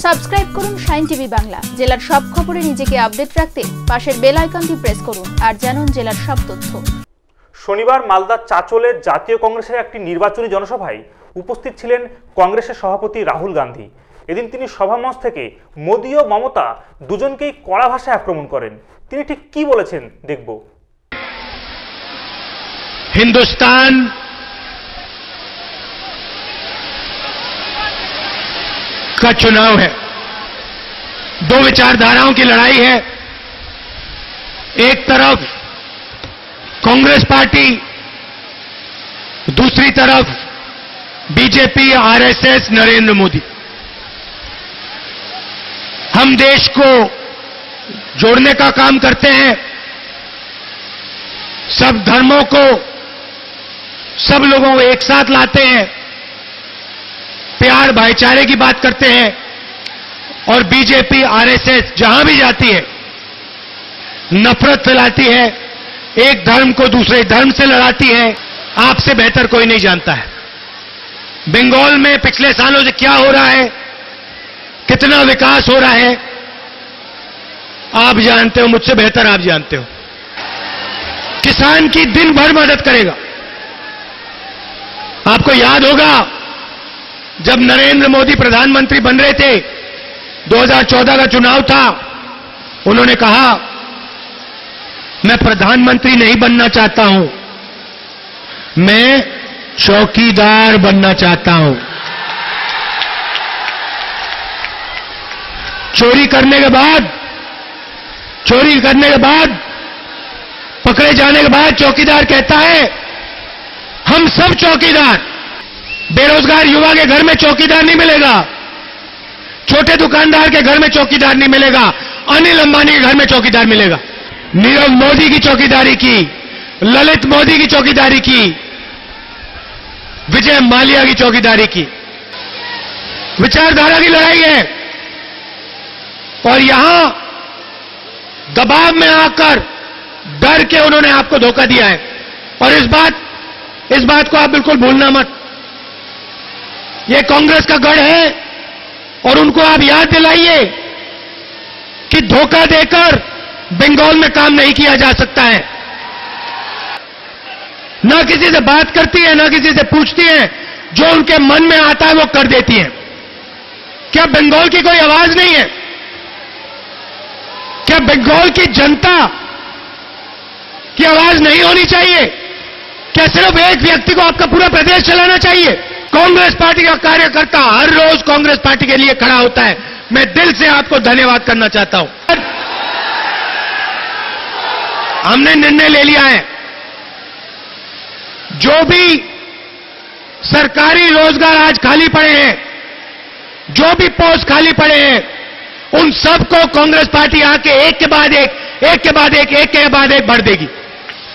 Subscribe করুন shine TV Bangla. জেলার সব খবরে নিজেকে আপডেট রাখতে পাশের বেল আইকনটি প্রেস করুন আর জানুন জেলার সব তথ্য। শনিবার মালদার চাচলের জাতীয় কংগ্রেসের একটি নির্বাচনী জনসভায় উপস্থিত ছিলেন কংগ্রেসের সভাপতি রাহুল গান্ধী। এদিন তিনি সভামঞ্চ থেকে মোদি ও মমতা দুজনকেই কড়া ভাষায় আক্রমণ করেন। তিনি ঠিক কি বলেছেন দেখব। हिंदुस्तान का चुनाव है, दो विचारधाराओं की लड़ाई है। एक तरफ कांग्रेस पार्टी, दूसरी तरफ बीजेपी, आरएसएस, नरेंद्र मोदी। हम देश को जोड़ने का काम करते हैं, सब धर्मों को, सब लोगों को एक साथ लाते हैं, प्यार भाईचारे की बात करते हैं। और बीजेपी, आरएसएस जहां भी जाती है नफरत फैलाती है, एक धर्म को दूसरे धर्म से लड़ाती है। आपसे बेहतर कोई नहीं जानता है बंगाल में पिछले सालों से क्या हो रहा है, कितना विकास हो रहा है। आप जानते हो, मुझसे बेहतर आप जानते हो। किसान की दिन भर मदद करेगा। आपको याद होगा जब नरेंद्र मोदी प्रधानमंत्री बन रहे थे, 2014 का चुनाव था, उन्होंने कहा मैं प्रधानमंत्री नहीं बनना चाहता हूं, मैं चौकीदार बनना चाहता हूं। चोरी करने के बाद पकड़े जाने के बाद चौकीदार कहता है हम सब चौकीदार। बेरोजगार युवा के घर में चौकीदार नहीं मिलेगा, छोटे दुकानदार के घर में चौकीदार नहीं मिलेगा, अनिल अंबानी के घर में चौकीदार मिलेगा। नीरव मोदी की चौकीदारी की, ललित मोदी की चौकीदारी की, विजय माल्या की चौकीदारी की। विचारधारा की लड़ाई है और यहां दबाव में आकर डर के उन्होंने आपको धोखा दिया है। और इस बात को आप बिल्कुल भूलना मत। ये कांग्रेस का गढ़ है और उनको आप याद दिलाइए कि धोखा देकर बंगाल में काम नहीं किया जा सकता है। ना किसी से बात करती है, ना किसी से पूछती है, जो उनके मन में आता है वो कर देती है। क्या बंगाल की कोई आवाज नहीं है? क्या बंगाल की जनता की आवाज नहीं होनी चाहिए? क्या सिर्फ एक व्यक्ति को आपका पूरा प्रदेश चलाना चाहिए? कांग्रेस पार्टी का कार्यकर्ता हर रोज कांग्रेस पार्टी के लिए खड़ा होता है। मैं दिल से आपको धन्यवाद करना चाहता हूं। हमने निर्णय ले लिया है, जो भी सरकारी रोजगार आज खाली पड़े हैं, जो भी पोस्ट खाली पड़े हैं, उन सबको कांग्रेस पार्टी आके एक के बाद एक भर देगी।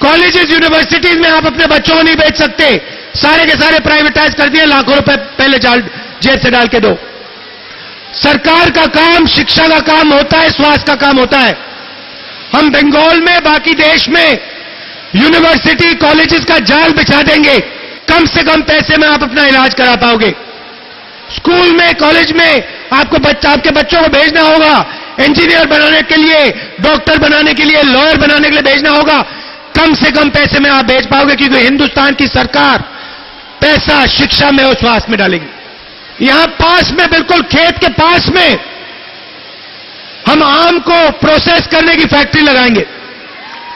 कॉलेजेस, यूनिवर्सिटीज में आप अपने बच्चों को नहीं भेज सकते, सारे के सारे प्राइवेटाइज कर दिए, लाखों रुपए पहले जेब से डाल के दो। सरकार का काम शिक्षा का काम होता है, स्वास्थ्य का काम होता है। हम बंगाल में, बाकी देश में यूनिवर्सिटी, कॉलेजेस का जाल बिछा देंगे। कम से कम पैसे में आप अपना इलाज करा पाओगे। स्कूल में, कॉलेज में आपके बच्चों को भेजना होगा, इंजीनियर बनाने के लिए, डॉक्टर बनाने के लिए, लॉयर बनाने के लिए भेजना होगा। कम से कम पैसे में आप भेज पाओगे, क्योंकि हिंदुस्तान की सरकार पैसा शिक्षा में और स्वास्थ्य में डालेगी। यहां पास में, बिल्कुल खेत के पास में, हम आम को प्रोसेस करने की फैक्ट्री लगाएंगे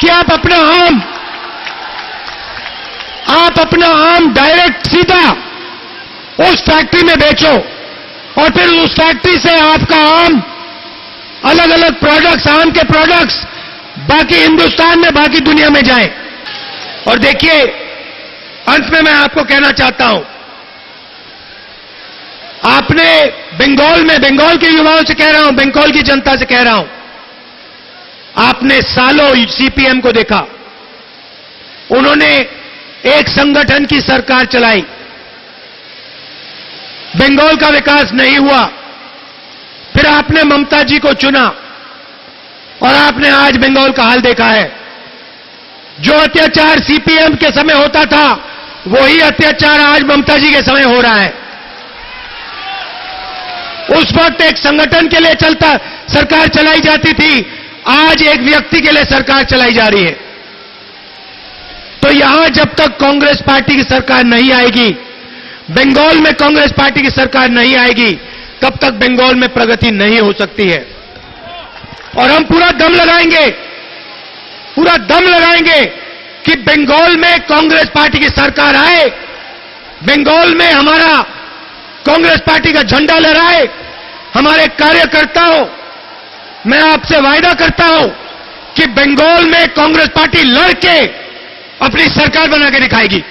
कि आप अपना आम डायरेक्ट सीधा उस फैक्ट्री में बेचो और फिर उस फैक्ट्री से आपका आम, अलग अलग प्रोडक्ट्स, आम के प्रोडक्ट्स बाकी हिंदुस्तान में, बाकी दुनिया में जाएं। और देखिए, अंत में मैं आपको कहना चाहता हूं, आपने बंगाल के युवाओं से कह रहा हूं, बंगाल की जनता से कह रहा हूं, आपने सालों सीपीएम को देखा। उन्होंने एक संगठन की सरकार चलाई, बंगाल का विकास नहीं हुआ। फिर आपने ममता जी को चुना और आपने आज बंगाल का हाल देखा है। जो अत्याचार सीपीएम के समय होता था, वही अत्याचार आज ममता जी के समय हो रहा है। उस वक्त एक संगठन के लिए सरकार चलाई जाती थी, आज एक व्यक्ति के लिए सरकार चलाई जा रही है। तो यहां जब तक कांग्रेस पार्टी की सरकार नहीं आएगी, बंगाल में कांग्रेस पार्टी की सरकार नहीं आएगी, तब तक बंगाल में प्रगति नहीं हो सकती है। और हम पूरा दम लगाएंगे कि बंगाल में कांग्रेस पार्टी की सरकार आए, बंगाल में हमारा कांग्रेस पार्टी का झंडा लहराए, हमारे कार्यकर्ताओं, मैं आपसे वायदा करता हूं कि बंगाल में कांग्रेस पार्टी लड़के अपनी सरकार बना के दिखाएगी।